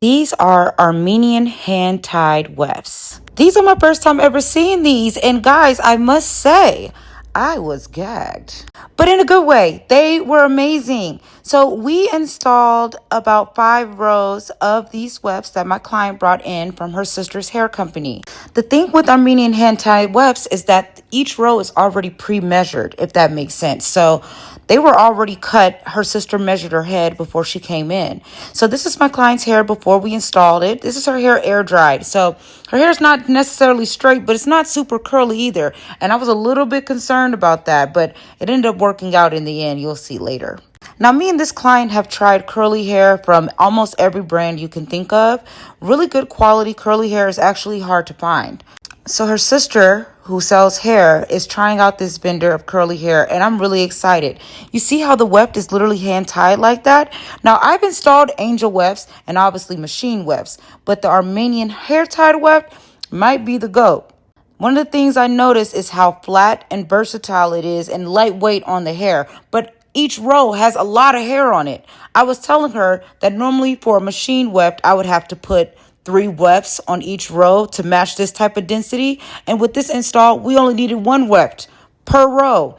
These are Armenian hand-tied wefts. These are my first time ever seeing these, and guys, I must say, I was gagged. But in a good way. They were amazing. So we installed about 5 rows of these wefts that my client brought in from her sister's hair company. The thing with Armenian hand-tied wefts is that each row is already pre-measured, if that makes sense. So they were already cut. Her sister measured her head before she came in. So this is my client's hair before we installed it. This is her hair air dried. So her hair is not necessarily straight, but it's not super curly either. And I was a little bit concerned about that, but it ended up working out in the end. You'll see later. Now, me and this client have tried curly hair from almost every brand you can think of. Really good quality curly hair is actually hard to find. So her sister, who sells hair, is trying out this vendor of curly hair, and I'm really excited. You see how the weft is literally hand-tied like that? Now, I've installed angel wefts and obviously machine wefts, but the Armenian hair-tied weft might be the GOAT. One of the things I noticed is how flat and versatile it is and lightweight on the hair, but each row has a lot of hair on it. I was telling her that normally for a machine weft, I would have to put 3 wefts on each row to match this type of density. And with this install, we only needed 1 weft per row.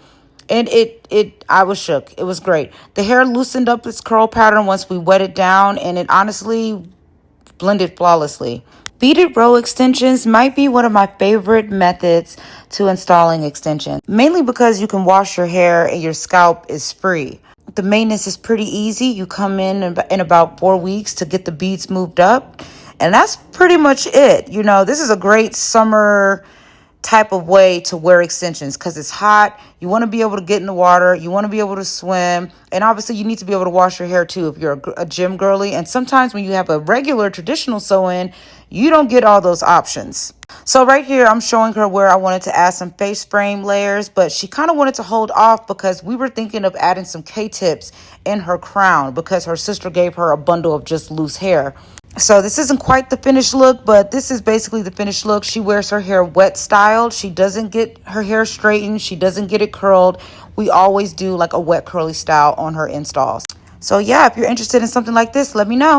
And I was shook. It was great. The hair loosened up its curl pattern once we wet it down, and it honestly blended flawlessly. Beaded row extensions might be one of my favorite methods to installing extensions, mainly because you can wash your hair and your scalp is free. The maintenance is pretty easy. You come in about 4 weeks to get the beads moved up, and that's pretty much it. You know, this is a great summer type of way to wear extensions because it's hot. You want to be able to get in the water. You want to be able to swim. And obviously you need to be able to wash your hair too if you're a gym girly. And sometimes when you have a regular traditional sew-in, you don't get all those options. So right here, I'm showing her where I wanted to add some face frame layers, but she kind of wanted to hold off because we were thinking of adding some K-tips in her crown because her sister gave her a bundle of just loose hair. So this isn't quite the finished look, but this is basically the finished look. She wears her hair wet styled. She doesn't get her hair straightened. She doesn't get it curled. We always do like a wet curly style on her installs. So yeah, if you're interested in something like this, let me know.